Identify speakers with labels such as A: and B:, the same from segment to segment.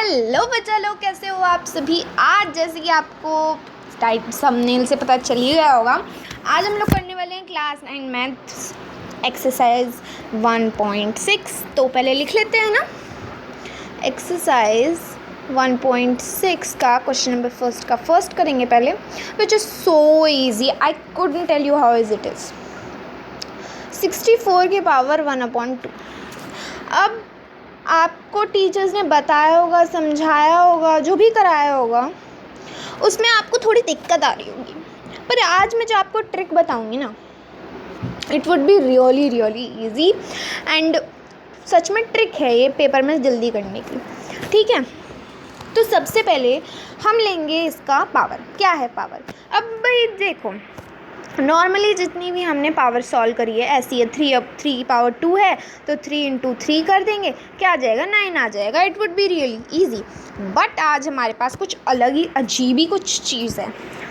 A: Hello बच्चा लोग, कैसे हो आप सभी। आज जैसे कि आपको थंबनेल से पता चल ही गया होगा, आज हम लोग करने वाले हैं क्लास 9 मैथ्स एक्सरसाइज 1.6। तो पहले लिख लेते हैं ना। एक्सरसाइज 1.6 का क्वेश्चन नंबर फर्स्ट का फर्स्ट करेंगे पहले, which is so easy. I couldn't tell you how is it is. 64 की पावर 1/2। अब आपको टीचर्स ने बताया होगा, समझाया होगा, जो भी कराया होगा उसमें आपको थोड़ी दिक्कत आ रही होगी, पर आज मैं जो आपको ट्रिक बताऊंगी ना, it would be really really easy and such में ट्रिक है ये पेपर में जल्दी करने की। ठीक है, तो सबसे पहले हम लेंगे इसका पावर। क्या है पावर? अब भाई देखो, नॉर्मली जितनी भी हमने पावर सॉल्व करी है ऐसी है। 3 अब 3 की पावर 2 है तो 3 × 3 कर देंगे, क्या आ जाएगा? 9 आ जाएगा। It would be really easy. But आज हमारे पास कुछ अलग ही अजीब ही कुछ चीज़ है,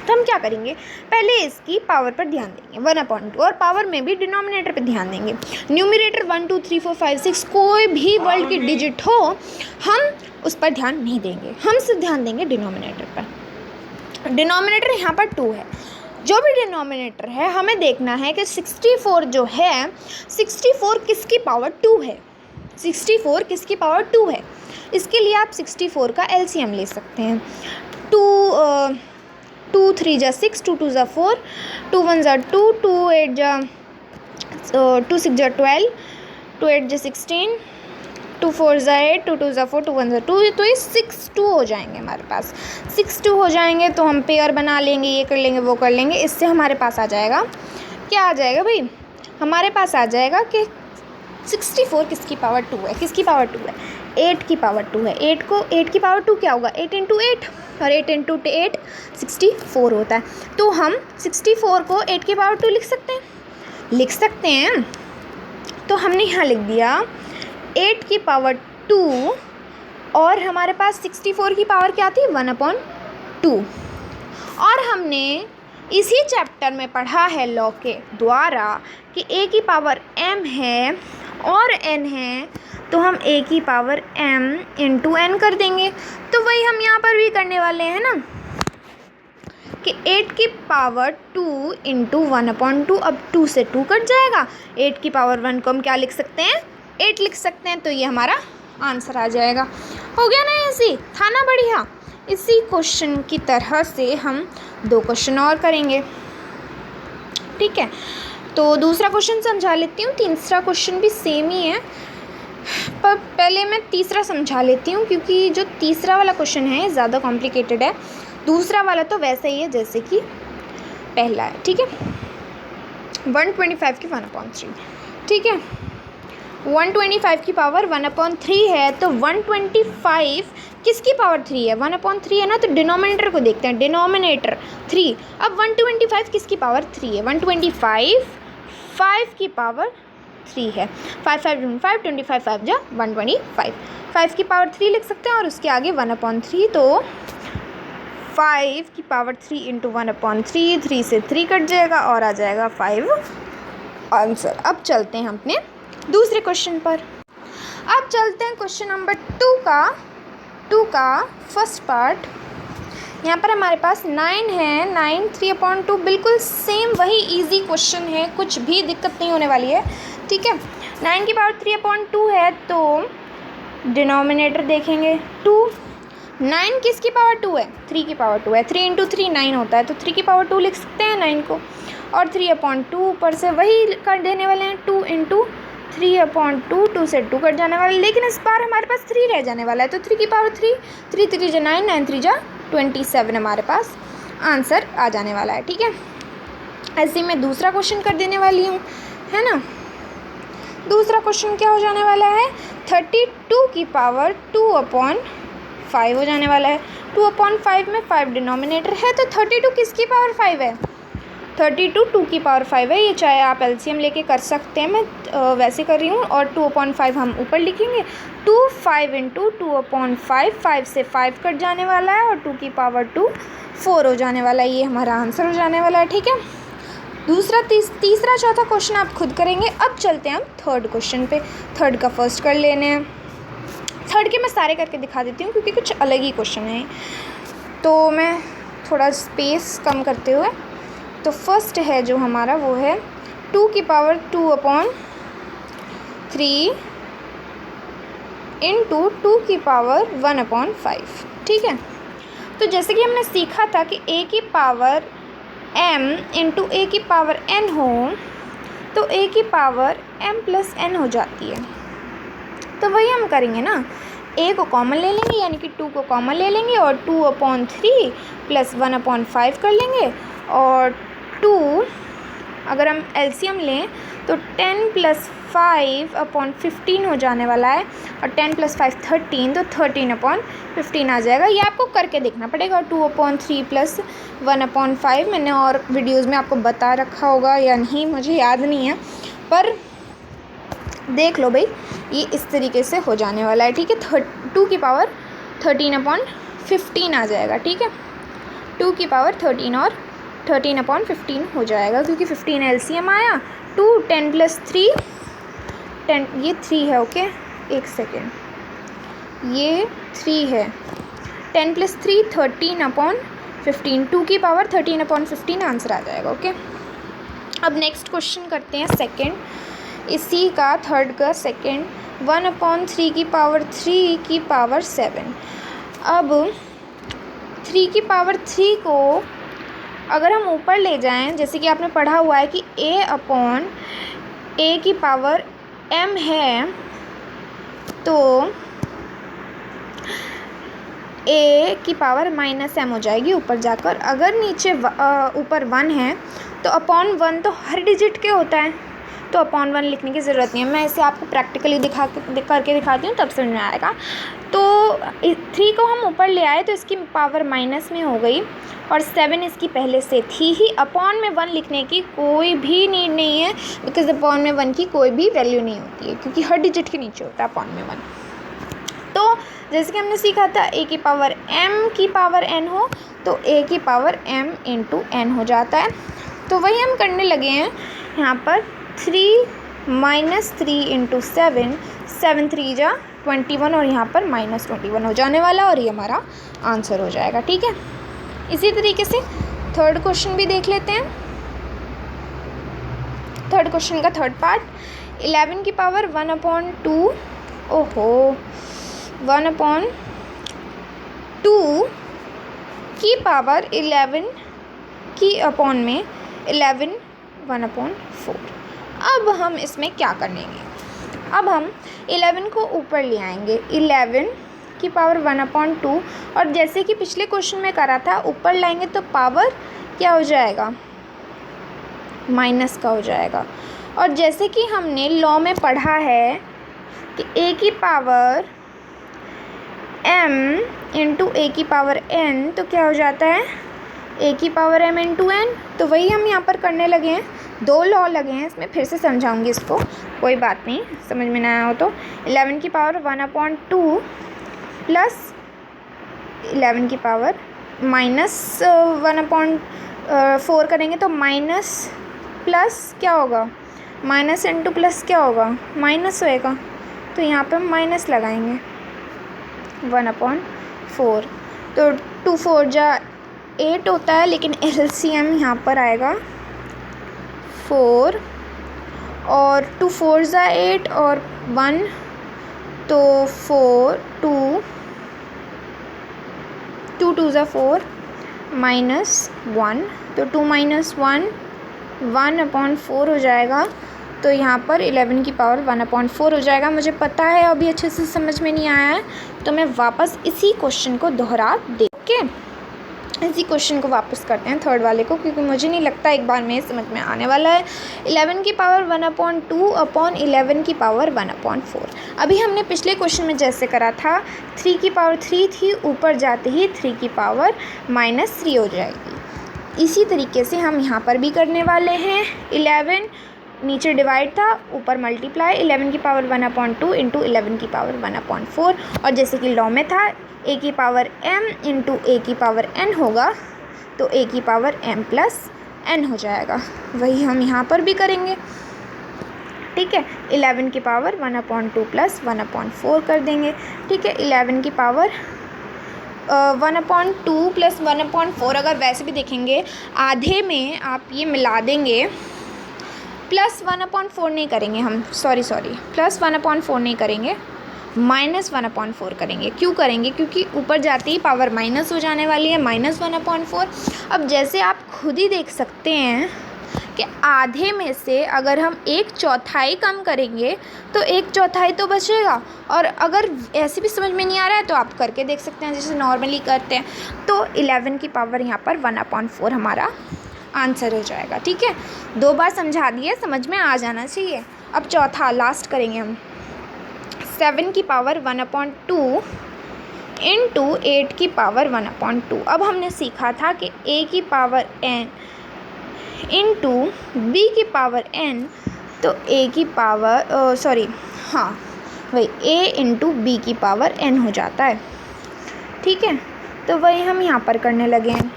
A: तो हम क्या करेंगे, पहले इसकी पावर पर ध्यान देंगे 1/2, और पावर में भी डिनोमिनेटर पर ध्यान देंगे। न्यूमरेटर 1 2 3 4 5 6 कोई भी वर्ल्ड की डिजिट हो, हम उस पर ध्यान नहीं देंगे, हम सिर्फ ध्यान देंगे डिनोमिनेटर पर। डिनोमिनेटर यहाँ पर 2 है। जो भी डिनोमिनेटर है हमें देखना है कि 64 जो है, 64 किसकी पावर 2 है। 64 किसकी पावर 2 है। इसके लिए आप 64 का एलसीएम ले सकते हैं। 2 3 जा 6, 2 2 जा 4, 2 1 जा 2, 2 8 जा 2 6 जा 12, 2 8 जा 16, 2 4 जा 8, 2 2 जा 4, 2 1 जा 2। तो ये 6 2 हो जाएंगे हमारे पास। 6 2 हो जाएंगे तो हम पेयर बना लेंगे, ये कर लेंगे, वो कर लेंगे। इससे हमारे पास आ जाएगा, क्या आ जाएगा भाई? हमारे पास आ जाएगा कि 64 किसकी पावर 2 है। किसकी पावर 2 है? 8 की पावर 2 है। 8 की पावर 2 क्या होगा? 8 × 8, और 8 × 8 64 होता है। तो हम 64 को 8 की पावर 2 लिख सकते हैं। तो हमने यहाँ लिख दिया 8 की पावर 2, और हमारे पास 64 की पावर क्या थी? 1/2। और हमने इसी चैप्टर में पढ़ा है लॉ के द्वारा कि a की पावर m है और n है, तो हम a की पावर m × n कर देंगे। तो वही हम यहाँ पर भी करने वाले हैं ना, कि 8 की पावर 2 × 1/2। अब 2 से 2 कट जाएगा। 8 की पावर 1 को हम क्या लिख सकते हैं? 8 लिख सकते हैं। तो ये हमारा आंसर आ जाएगा। हो गया ना? ऐसी था ना बढ़िया। इसी क्वेश्चन की तरह से हम 2 क्वेश्चन और करेंगे। ठीक है, तो दूसरा क्वेश्चन समझा लेती हूँ। तीसरा क्वेश्चन भी सेम ही है, पर पहले मैं तीसरा समझा लेती हूँ, क्योंकि जो तीसरा वाला क्वेश्चन है ज़्यादा कॉम्प्लिकेटेड है। दूसरा वाला तो वैसे ही है जैसे कि पहला है। ठीक है, 125 की 1/3। ठीक है, 125 की पावर 1/3 है, तो 125 किसकी पावर 3 है? 1/3 है ना, तो डिनोमिनेटर को देखते हैं। डिनोमिनेटर 3। अब 125 किसकी पावर 3 है? 125 5 की पावर 3 है। 5 5 5 25 5 जा 125। 5 की पावर 3 लिख सकते हैं, और उसके आगे 1/3, तो 5 की पावर 3 × 1/3, 3 से 3 कट जाएगा और आ जाएगा 5 आंसर। अब चलते हैं अपने दूसरे क्वेश्चन पर। अब चलते हैं क्वेश्चन नंबर 2 का फर्स्ट पार्ट। यहाँ पर हमारे पास 9 है, 9 3/2, बिल्कुल सेम वही इजी क्वेश्चन है, कुछ भी दिक्कत नहीं होने वाली है। ठीक है, 9 की पावर 3/2 है, तो डिनोमिनेटर देखेंगे 2। 9 किसकी पावर 2 है? 3 की पावर 2 है। 3 × 3 9 होता है, तो 3 की पावर 2 लिख सकते हैं 9 को, और 3/2 ऊपर से वही कर देने वाले हैं। 2 × 3/2, 2 से 2 कट जाने वाला है, लेकिन इस बार हमारे पास 3 रह जाने वाला है, तो 3 की पावर 3, 3 3 जा 9, 9 3 जा 27 हमारे पास आंसर आ जाने वाला है। ठीक है, ऐसे ही मैं दूसरा क्वेश्चन कर देने वाली हूँ, है ना। दूसरा क्वेश्चन क्या हो जाने वाला है? 32 की पावर 2/5 हो जाने वाला है। 2/5 में 5 डिनोमिनेटर है, तो 32 किसकी पावर 5 है? 32 2 की पावर 5 है। ये चाहे आप एलसीएम लेके कर सकते हैं, मैं वैसे कर रही हूँ, और 2/5 हम ऊपर लिखेंगे। 2 5 × 2/5, 5 से 5 कट जाने वाला है, और 2 की पावर 2 4 हो जाने वाला है। ये हमारा आंसर हो जाने वाला है। ठीक है, दूसरा तीसरा चौथा क्वेश्चन आप खुद करेंगे। अब चलते हैं हम थर्ड क्वेश्चन पे। थर्ड का फर्स्ट कर लेने हैं। थर्ड के मैं सारे करके दिखा देती हूँ क्योंकि कुछ अलग ही क्वेश्चन है, तो मैं थोड़ा स्पेस कम करते हुए। तो फर्स्ट है जो हमारा वो है 2 की पावर 2/3 इंटू 2 की पावर 1/5। ठीक है, तो जैसे कि हमने सीखा था कि a की पावर m इंटू a की पावर n हो तो a की पावर m प्लस n हो जाती है। तो वही हम करेंगे ना, a को कॉमन ले लेंगे यानी कि 2 को कॉमन ले लेंगे और 2/3 प्लस 1/5 कर लेंगे। और 2 अगर हम एलसीएम लें तो 10 प्लस 5/15 हो जाने वाला है, और 10 प्लस 5 13, तो 13/15 आ जाएगा। ये आपको करके देखना पड़ेगा। 2/3 प्लस 1/5 मैंने और वीडियोज़ में आपको बता रखा होगा या नहीं मुझे याद नहीं है, पर देख लो भाई, ये इस तरीके से हो जाने वाला है। ठीक है, 2 की पावर 13/15 आ जाएगा। ठीक है, 2 की पावर 13 और 13/15 हो जाएगा क्योंकि 15 एलसीएम आया। 2 10 प्लस 3 10, ये 3 है। ओके, एक सेकेंड, ये 3 है। 10 प्लस 3 13/15, 2 की पावर 13/15 आंसर आ जाएगा। ओके, अब नेक्स्ट क्वेश्चन करते हैं सेकेंड, इसी का थर्ड का सेकेंड, 1/3 की पावर 3 की पावर 7। अब 3 की पावर 3 को अगर हम ऊपर ले जाएं, जैसे कि आपने पढ़ा हुआ है कि a की पावर m है, तो a की पावर -m हो जाएगी ऊपर जाकर। अगर नीचे ऊपर 1 है तो अपॉन 1 तो हर डिजिट के होता है, तो अपॉन 1 लिखने की ज़रूरत नहीं है। मैं इसे आपको प्रैक्टिकली करके दिखाती हूँ, तब समझ में आएगा। तो 3 को हम ऊपर ले आए तो इसकी पावर माइनस में हो गई, और 7 इसकी पहले से थी ही। अपॉन में 1 लिखने की कोई भी नीड नहीं है, बिकॉज अपॉन में 1 की कोई भी वैल्यू नहीं होती है, क्योंकि हर डिजिट के नीचे होता है अपॉन में 1। तो जैसे कि हमने सीखा था a की पावर m की पावर n हो तो a की पावर m इंटू n हो जाता है। तो वही हम करने लगे हैं यहाँ पर। 3 माइनस 3 इंटू 7, 7 3 जा 21, और यहाँ पर -21 हो जाने वाला, और ये हमारा आंसर हो जाएगा। ठीक है, इसी तरीके से थर्ड क्वेश्चन भी देख लेते हैं। थर्ड क्वेश्चन का थर्ड पार्ट, 11 की पावर 1/2, ओहो 1/2 की पावर 11 की अपॉन में 11 1/4। अब हम इसमें क्या करेंगे, अब हम 11 को ऊपर ले आएंगे, 11 की पावर 1/2, और जैसे कि पिछले क्वेश्चन में करा था ऊपर लाएंगे तो पावर क्या हो जाएगा, माइनस का हो जाएगा। और जैसे कि हमने लॉ में पढ़ा है कि a की पावर m इंटू a की पावर n, तो क्या हो जाता है a की पावर m इंटू n। तो वही हम यहाँ पर करने लगे हैं, 2 लॉ लगे हैं इसमें, फिर से समझाऊंगी इसको, कोई बात नहीं, समझ में ना आया हो तो। 11 की पावर 1/2 प्लस 11 की पावर माइनस 1/4 करेंगे तो माइनस प्लस क्या होगा, माइनस इंटू प्लस क्या होगा, माइनस होएगा, तो यहाँ पे हम माइनस लगाएंगे 1/4। तो 2 4 जा 8 होता है, लेकिन एलसीएम यहाँ पर आएगा 4, और 2 4 जा 8 और 1, तो 4 2 2 जा 4 -1, तो 2 - 1 1/4 हो जाएगा। तो यहाँ पर 11 की पावर 1/4 हो जाएगा। मुझे पता है अभी अच्छे से समझ में नहीं आया है, तो मैं वापस इसी क्वेश्चन को दोहरा दे के इसी क्वेश्चन को वापस करते हैं थर्ड वाले को, क्योंकि मुझे नहीं लगता एक बार में समझ में आने वाला है। 11 की पावर 1/2 अपॉन 11 की पावर 1/4। अभी हमने पिछले क्वेश्चन में जैसे करा था, 3 की पावर 3 थी, ऊपर जाते ही 3 की पावर -3 हो जाएगी। इसी तरीके से हम यहाँ पर भी करने वाले हैं। 11 नीचे डिवाइड था, ऊपर मल्टीप्लाई, 11 की पावर 1/2 इंटू 11 की पावर 1/4। और जैसे कि लॉ में था a की पावर m इंटू a की पावर n होगा, तो a की पावर m प्लस n हो जाएगा। वही हम यहाँ पर भी करेंगे। ठीक है। 11 की पावर 1/2 प्लस 1/4 कर देंगे, ठीक है। 11 की पावर 1/2 प्लस 1/4, अगर वैसे भी देखेंगे आधे में आप ये मिला देंगे, प्लस 1/4 नहीं करेंगे हम, सॉरी प्लस 1/4 नहीं करेंगे, -1/4 करेंगे। क्यों करेंगे? क्योंकि ऊपर जाते ही पावर माइनस हो जाने वाली है, -1/4। अब जैसे आप खुद ही देख सकते हैं कि आधे में से अगर हम 1/4 कम करेंगे तो 1/4 तो बचेगा। और अगर ऐसे भी समझ में नहीं आ रहा है तो आप करके देख सकते हैं जैसे नॉर्मली करते हैं। तो 11 की पावर यहाँ पर 1/4 हमारा आंसर हो जाएगा, ठीक है। 2 बार समझा दिए, समझ में आ जाना चाहिए। अब चौथा लास्ट करेंगे हम। 7 की पावर 1/2 इंटू 8 की पावर 1/2। अब हमने सीखा था कि a की पावर n इंटू b की पावर n, तो a की पावर वही a इंटू बी की पावर n हो जाता है, ठीक है। तो वही हम यहाँ पर करने लगे हैं।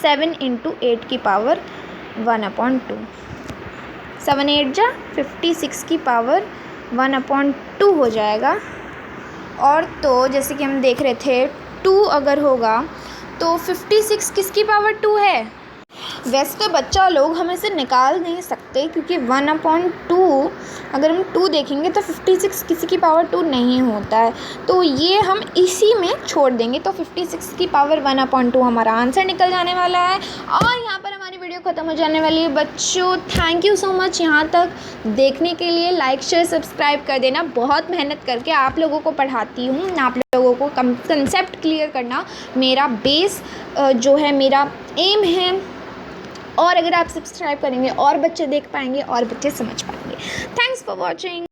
A: 7 इंटू 8 की पावर 1/2, 7 8 जा 56 की पावर 1/2 हो जाएगा। और तो जैसे कि हम देख रहे थे 2 अगर होगा तो 56 किसकी पावर 2 है? वैसे तो बच्चा लोग हम इसे निकाल नहीं सकते क्योंकि 1/2 अगर हम 2 देखेंगे तो 56 किसी की पावर 2 नहीं होता है, तो ये हम इसी में छोड़ देंगे। तो 56 की पावर 1/2 हमारा आंसर निकल जाने वाला है और यहाँ पर हमारी वीडियो ख़त्म हो जाने वाली है। बच्चों थैंक यू सो मच यहाँ तक देखने के लिए। लाइक शेयर सब्सक्राइब कर देना। बहुत मेहनत करके आप लोगों को पढ़ाती हूँ, आप लोगों को कंसेप्ट क्लियर करना मेरा बेस जो है, मेरा एम है। और अगर आप सब्सक्राइब करेंगे और बच्चे देख पाएंगे और बच्चे समझ पाएंगे। Thanks for watching.